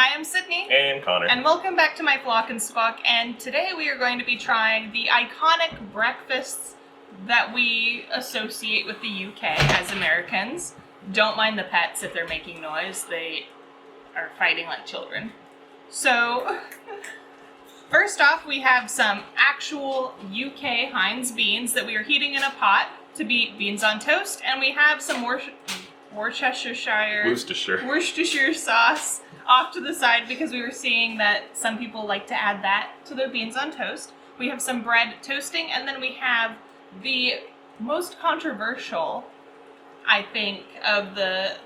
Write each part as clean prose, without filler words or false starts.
Hi, I'm Sydney. And Connor. And welcome back to my Flock and Squawk, and today we are going to be trying the iconic breakfasts that we associate with the UK as Americans. Don't mind the pets if they're making noise, they are fighting like children. So, first off, we have some actual UK Heinz beans that we are heating in a pot to be beans on toast, and we have some Worcestershire sauce off to the side because we were seeing that some people like to add that to their beans on toast. We have some bread toasting, and then we have the most controversial, I think, of the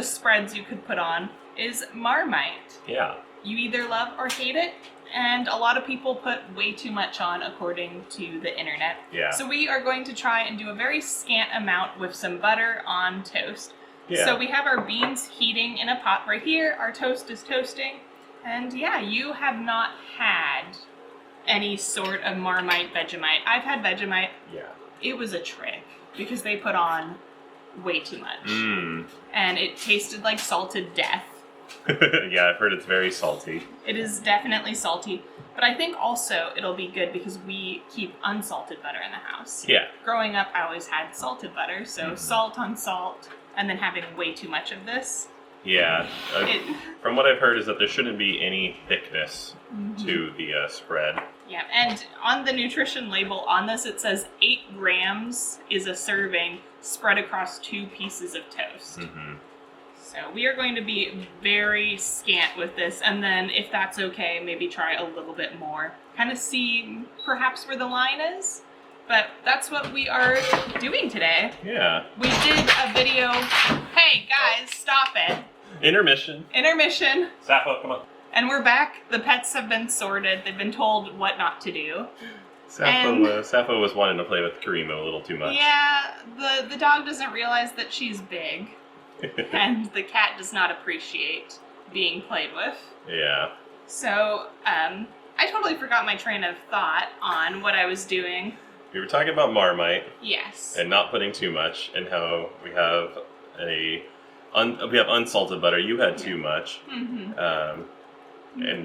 spreads you could put on is Marmite. Yeah. You either love or hate it, and a lot of people put way too much on according to the internet. Yeah. So we are going to try and do a very scant amount with some butter on toast. Yeah. So we have our beans heating in a pot right here, our toast is toasting, and yeah, you have not had any sort of Marmite Vegemite. I've had Vegemite. Yeah. It was a trick because they put on way too much. And it tasted like salted death. Yeah, I've heard it's very salty. It is definitely salty, but I think also it'll be good because we keep unsalted butter in the house. Yeah. Growing up, I always had salted butter, so salt on salt, and then having way too much of this. Yeah. From what I've heard is that there shouldn't be any thickness to the spread. Yeah, and on the nutrition label on this, it says 8 grams is a serving spread across 2 pieces of toast. So we are going to be very scant with this, and then if that's okay, maybe try a little bit more. Kind of see perhaps where the line is, but that's what we are doing today. Yeah. We did a video. Hey guys, stop it. Intermission. Sappho, come on. And we're back. The pets have been sorted. They've been told what not to do. Sappho was wanting to play with Karima a little too much. Yeah, the dog doesn't realize that she's big. And the cat does not appreciate being played with. Yeah. So, I totally forgot my train of thought on what I was doing. We were talking about Marmite. Yes. And not putting too much, and how we have unsalted butter. You had too much. And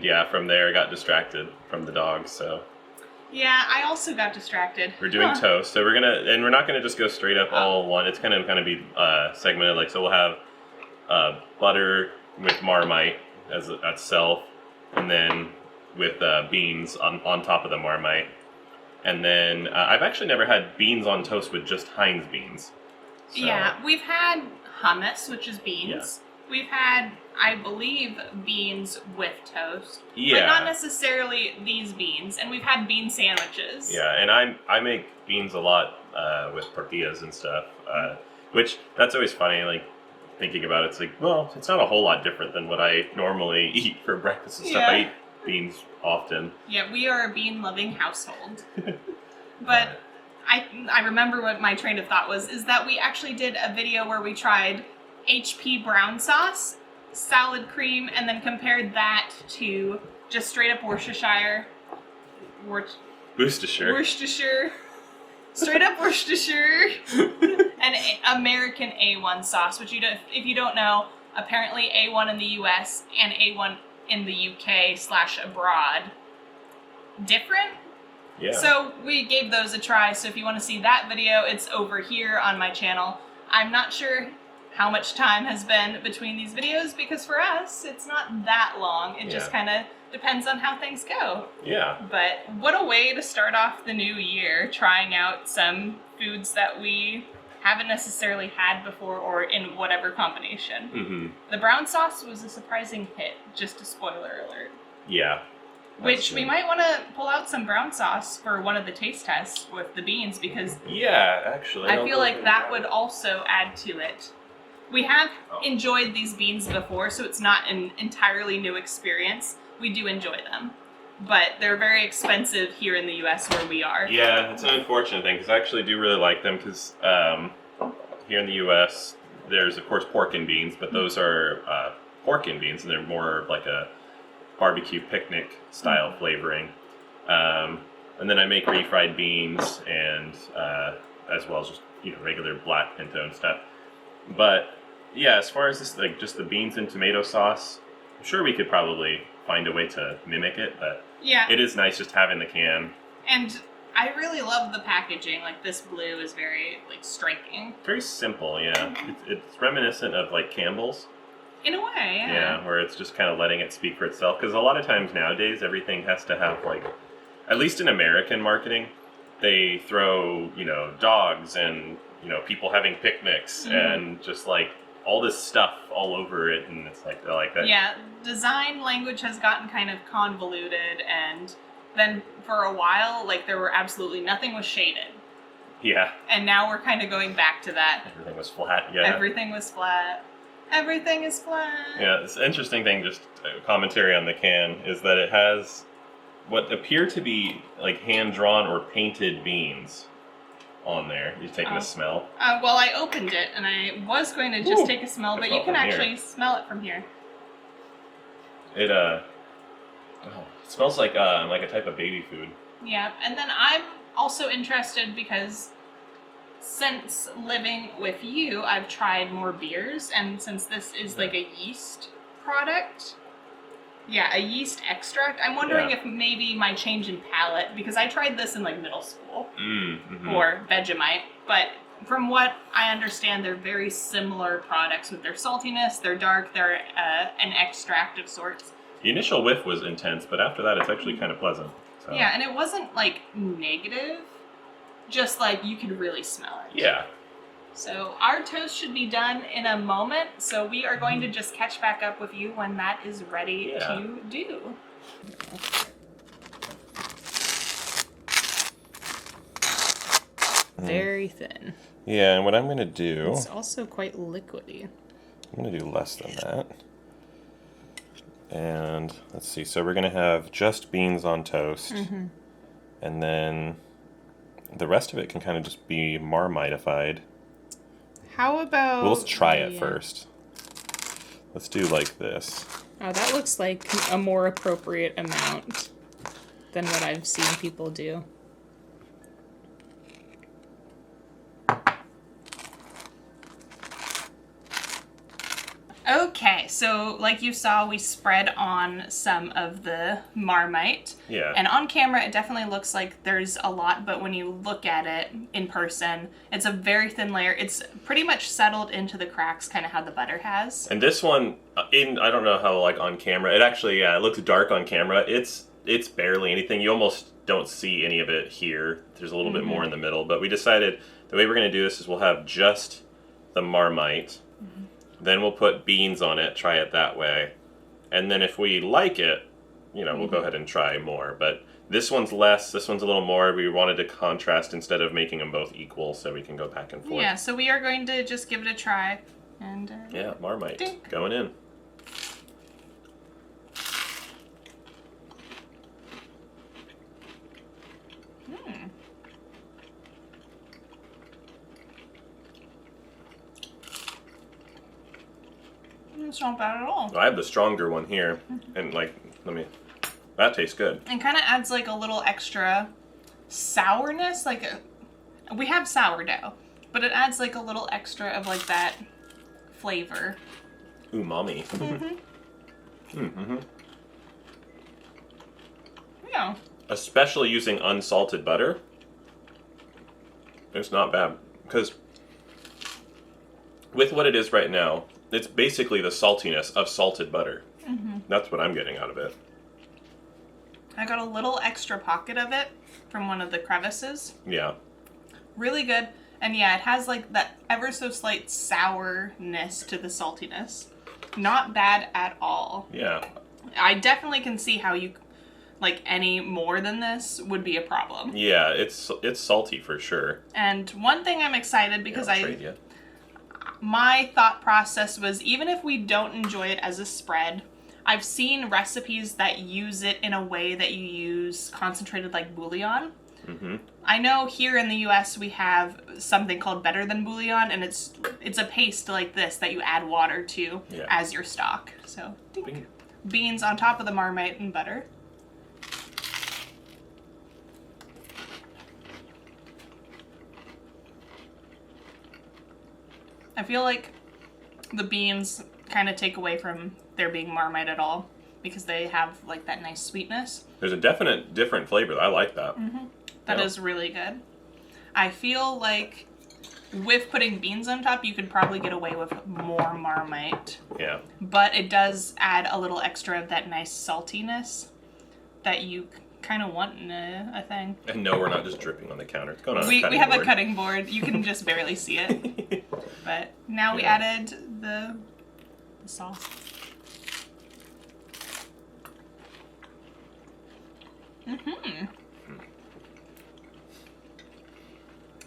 yeah, from there I got distracted from the dogs, so. Yeah, I also got distracted. We're doing toast, so we're not gonna just go straight up all one. It's gonna be segmented, like, so we'll have butter with Marmite as itself, and then with beans on top of the Marmite, and then I've actually never had beans on toast with just Heinz beans. So. Yeah, we've had hummus, which is beans. Yeah. We've had, I believe, beans with toast. Yeah. But not necessarily these beans. And we've had bean sandwiches. Yeah, and I make beans a lot with tortillas and stuff, which that's always funny, like, thinking about it. It's like, well, it's not a whole lot different than what I normally eat for breakfast and stuff. I eat beans often. Yeah, we are a bean-loving household. But I remember what my train of thought was, is that we actually did a video where we tried HP brown sauce, salad cream, and then compared that to just straight up Worcestershire, straight up Worcestershire, and American A1 sauce, which if you don't know, apparently A1 in the US and A1 in the UK / abroad, different. Yeah. So we gave those a try. So if you want to see that video, it's over here on my channel. I'm not sure how much time has been between these videos, because for us, it's not that long. It just kind of depends on how things go. Yeah. But what a way to start off the new year, trying out some foods that we haven't necessarily had before, or in whatever combination. The brown sauce was a surprising hit, just a spoiler alert. Yeah. Which we might want to pull out some brown sauce for one of the taste tests with the beans, because actually, I feel like that would also add to it. We have enjoyed these beans before, so it's not an entirely new experience. We do enjoy them, but they're very expensive here in the US where we are. Yeah, it's an unfortunate thing, because I actually do really like them, because here in the US, there's of course pork and beans, but those are pork and beans, and they're more like a barbecue picnic style flavoring. And then I make refried beans, and as well as just regular black pinto and stuff. But yeah, as far as this, like, just the beans and tomato sauce, sure we could probably find a way to mimic it, but Yeah. it is nice just having the can. And I really love the packaging. Like, this blue is very, like, striking. Very simple, yeah. It's reminiscent of, like, Campbell's. In a way, yeah. Yeah, where it's just kind of letting it speak for itself. Because a lot of times nowadays, everything has to have, like, at least in American marketing, they throw, dogs and, people having picnics and just, like, all this stuff all over it. And it's like, I like that. Yeah, design language has gotten kind of convoluted, and then for a while, like, there were absolutely nothing was shaded. Yeah. And now we're kind of going back to that. Everything was flat, yeah. Everything was flat. Everything is flat. Yeah, this interesting thing, just commentary on the can, is that it has what appear to be like hand-drawn or painted beans on there. You've taken a smell? Well, I opened it, and I was going to just take a smell, but you can actually smell it from here. It smells like a type of baby food. Yeah, and then I'm also interested because since living with you, I've tried more beers, and since this is like a yeast product, a yeast extract, I'm wondering if maybe my change in palate, because I tried this in like middle school, or Vegemite, but from what I understand, they're very similar products with their saltiness, they're dark, they're an extract of sorts. The initial whiff was intense, but after that it's actually kind of pleasant. So. Yeah, and it wasn't like negative, just like you could really smell it. Yeah. So our toast should be done in a moment, so we are going to just catch back up with you when that is ready to do. Very thin. Yeah, and what I'm going to do... It's also quite liquidy. I'm going to do less than that. And let's see, so we're going to have just beans on toast. And then the rest of it can kind of just be Marmitified. How about... Well, let's try it first. Let's do like this. Oh, that looks like a more appropriate amount than what I've seen people do. Okay, so like you saw, we spread on some of the Marmite. Yeah. And on camera, it definitely looks like there's a lot, but when you look at it in person, it's a very thin layer. It's pretty much settled into the cracks, kind of how the butter has. And this one, I don't know how, like, on camera, it actually, it looks dark on camera. It's barely anything. You almost don't see any of it here. There's a little bit more in the middle, but we decided the way we're going to do this is we'll have just the Marmite. Then we'll put beans on it, try it that way. And then if we like it, we'll go ahead and try more. But this one's less, this one's a little more. We wanted to contrast instead of making them both equal so we can go back and forth. Yeah, so we are going to just give it a try. And yeah, Marmite dink. Going in. It's not bad at all. I have the stronger one here, and that tastes good. And kind of adds like a little extra sourness, we have sourdough, but it adds like a little extra of like that flavor. Umami. Yeah. Especially using unsalted butter, it's not bad, because with what it is right now, it's basically the saltiness of salted butter. That's what I'm getting out of it. I got a little extra pocket of it from one of the crevices. Yeah. Really good. And yeah, it has like that ever so slight sourness to the saltiness. Not bad at all. Yeah. I definitely can see how any more than this would be a problem. Yeah, it's salty for sure. And one thing I'm excited because I'll trade you. My thought process was, even if we don't enjoy it as a spread, I've seen recipes that use it in a way that you use concentrated like bouillon. I know here in the US we have something called Better Than Bouillon, and it's a paste like this that you add water to as your stock. So beans on top of the Marmite and butter. I feel like the beans kind of take away from there being Marmite at all because they have like that nice sweetness. There's a definite different flavor. I like that. That is really good. I feel like with putting beans on top, you could probably get away with more Marmite. Yeah. But it does add a little extra of that nice saltiness that you kind of want in a thing. And no, we're not just dripping on the counter. It's going on We a cutting have board. a cutting board. You can just barely see it. But now we added the sauce.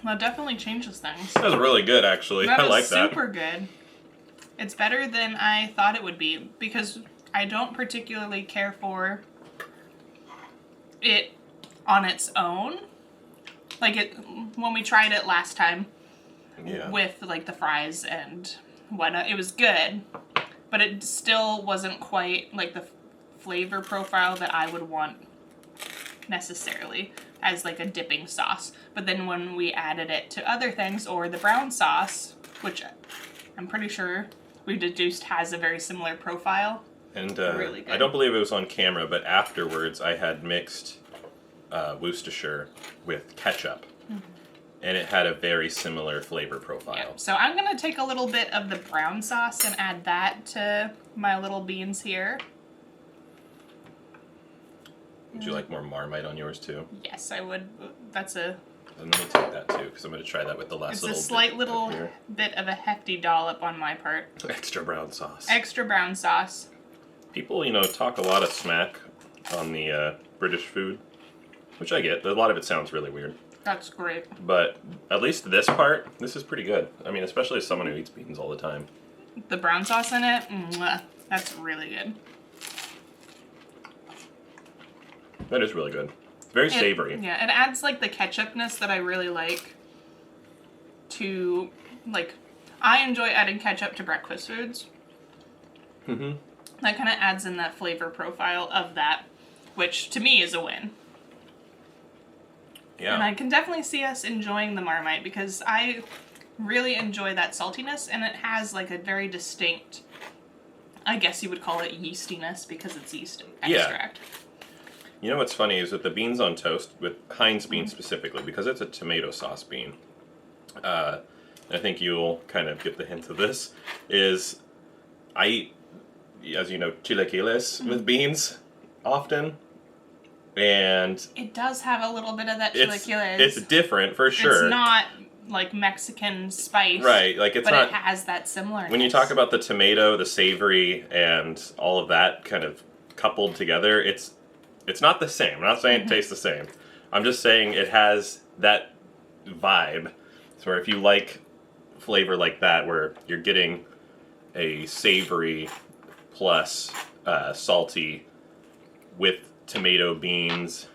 That definitely changes things. That was really good, actually. I like that. Super good. It's better than I thought it would be because I don't particularly care for it on its own. Like it when we tried it last time with like the fries and whatnot, it was good, but it still wasn't quite like the flavor profile that I would want necessarily as like a dipping sauce. But then when we added it to other things, or the brown sauce, which I'm pretty sure we deduced has a very similar profile. And really good. I don't believe it was on camera, but afterwards I had mixed Worcestershire with ketchup. And it had a very similar flavor profile. Yeah. So I'm going to take a little bit of the brown sauce and add that to my little beans here. Would you like more Marmite on yours too? Yes, I would. That's And let me take that too, because I'm going to try that with the last it's little a slight bit little up here. bit of a hefty dollop on my part. Extra brown sauce. Extra brown sauce. People, talk a lot of smack on the British food, which I get. A lot of it sounds really weird. That's great. But at least this part, this is pretty good. I mean, especially as someone who eats beans all the time. The brown sauce in it, that's really good. That is really good. It's very savory. Yeah, it adds like the ketchupness that I really like to, like, I enjoy adding ketchup to breakfast foods. That kind of adds in that flavor profile of that, which to me is a win. Yeah. And I can definitely see us enjoying the Marmite because I really enjoy that saltiness, and it has like a very distinct, I guess you would call it yeastiness because it's yeast extract. You know what's funny is with the beans on toast, with Heinz beans specifically, because it's a tomato sauce bean, I think you'll kind of get the hint of this, is I eat, as you know, chilaquiles with beans often. And it does have a little bit of that chilaquiles. It's different for sure. It's not like Mexican spice, right? Like it's but not. It has that similar. When you talk about the tomato, the savory, and all of that kind of coupled together, it's not the same. I'm not saying it tastes the same. I'm just saying it has that vibe. So if you like flavor like that, where you're getting a savory plus salty with tomato beans,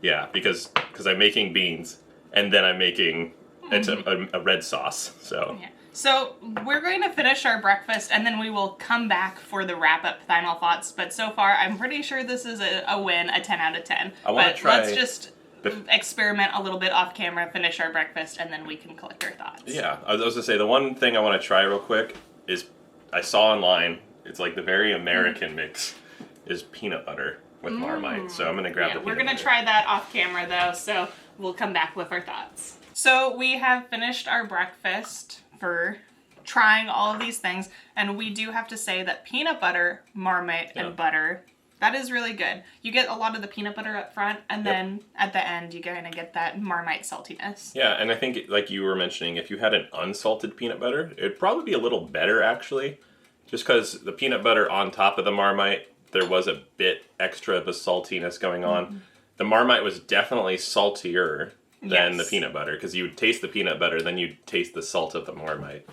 because I'm making beans and then I'm making a red sauce. So So we're going to finish our breakfast and then we will come back for the wrap-up final thoughts. But so far, I'm pretty sure this is a win, a 10 out of 10. I want to try. Let's just experiment a little bit off camera, finish our breakfast, and then we can collect our thoughts. Yeah, I was going to say, the one thing I want to try real quick is, I saw online, it's like the very American mix, is peanut butter with Marmite. So I'm going to grab the peanut butter. We're going to try that off camera though, so we'll come back with our thoughts. So we have finished our breakfast for trying all of these things, and we do have to say that peanut butter, Marmite, and butter, that is really good. You get a lot of the peanut butter up front, and then at the end you kind of get that Marmite saltiness. Yeah, and I think, like you were mentioning, if you had an unsalted peanut butter, it'd probably be a little better, actually. Just because the peanut butter on top of the Marmite, there was a bit extra of a saltiness going on. The Marmite was definitely saltier than the peanut butter, because you would taste the peanut butter, then you'd taste the salt of the Marmite.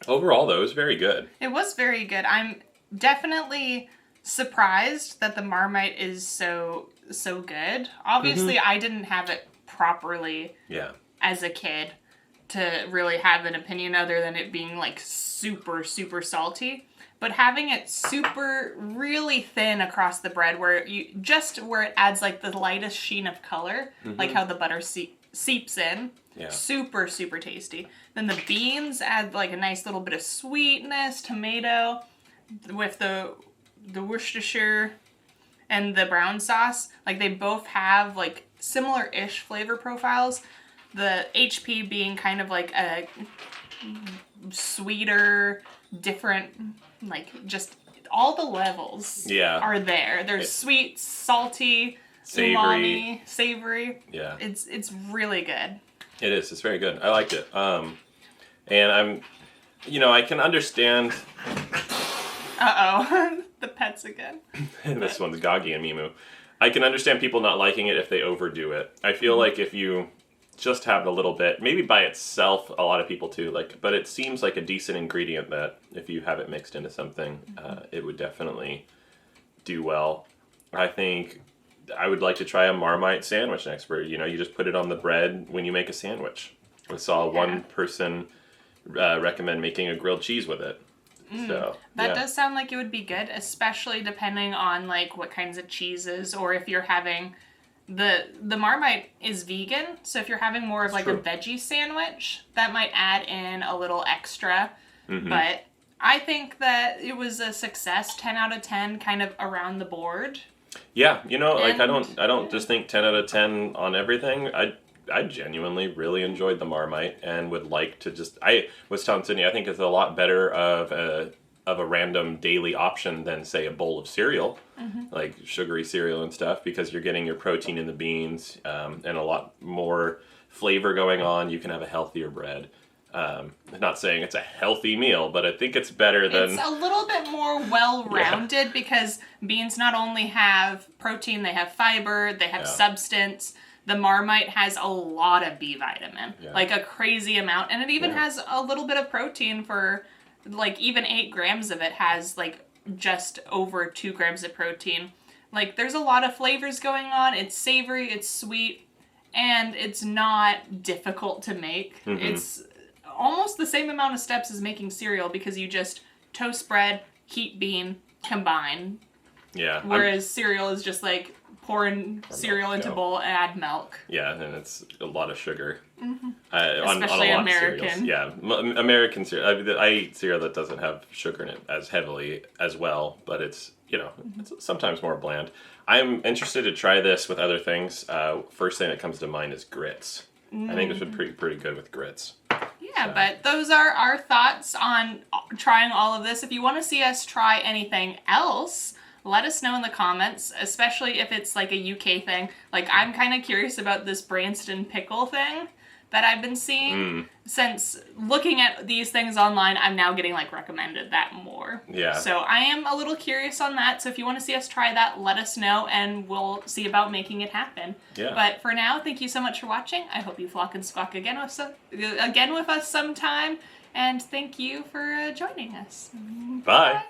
Overall, though, it was very good. It was very good. I'm definitely surprised that the Marmite is so good. Obviously, I didn't have it properly as a kid to really have an opinion other than it being like super, super salty. But having it super, really thin across the bread where it adds like the lightest sheen of color, like how the butter seeps in. Yeah. Super, super tasty. Then the beans add like a nice little bit of sweetness, tomato, with the Worcestershire and the brown sauce. Like they both have like similar-ish flavor profiles. The HP being kind of like a sweeter, different, like just all the levels are there. There's sweet, salty, savory, umami, savory. Yeah. It's really good. It is. It's very good. I liked it. And I can understand. Uh-oh. The pets again. This one's Gagi and Mimu. I can understand people not liking it if they overdo it. I feel like if you just have a little bit, maybe by itself, a lot of people too, but it seems like a decent ingredient that if you have it mixed into something, it would definitely do well. I think I would like to try a Marmite sandwich next, where, you just put it on the bread when you make a sandwich. I saw one person recommend making a grilled cheese with it. So that does sound like it would be good, especially depending on like what kinds of cheeses, or if you're having the Marmite is vegan, so if you're having more of like a veggie sandwich, that might add in a little extra. But I think that it was a success, 10 out of 10, kind of around the board. Yeah, I don't just think 10 out of 10 on everything. I genuinely really enjoyed the Marmite and would like to I was telling Sydney, I think it's a lot better of a random daily option than, say, a bowl of cereal, like sugary cereal and stuff, because you're getting your protein in the beans and a lot more flavor going on. You can have a healthier bread. I'm not saying it's a healthy meal, but I think it's better than... It's a little bit more well-rounded because beans not only have protein, they have fiber, they have substance. The Marmite has a lot of B vitamin, like a crazy amount. And it even has a little bit of protein for, like, even 8 grams of it has, like, just over 2 grams of protein. Like, there's a lot of flavors going on. It's savory, it's sweet, and it's not difficult to make. It's almost the same amount of steps as making cereal, because you just toast bread, heat bean, combine. Yeah. Whereas cereal is just like pouring cereal into a bowl and add milk. Yeah, and it's a lot of sugar. Especially on American. Yeah, American cereal. I eat cereal that doesn't have sugar in it as heavily as well, but it's, it's sometimes more bland. I'm interested to try this with other things. First thing that comes to mind is grits. I think this would be pretty good with grits. Yeah, but those are our thoughts on trying all of this. If you want to see us try anything else, let us know in the comments, especially if it's like a UK thing. Like, I'm kind of curious about this Branston pickle thing that I've been seeing. Since looking at these things online, I'm now getting like recommended that more. Yeah. So I am a little curious on that. So if you want to see us try that, let us know and we'll see about making it happen. Yeah. But for now, thank you so much for watching. I hope you flock and squawk again with us sometime. And thank you for joining us. Bye. Bye.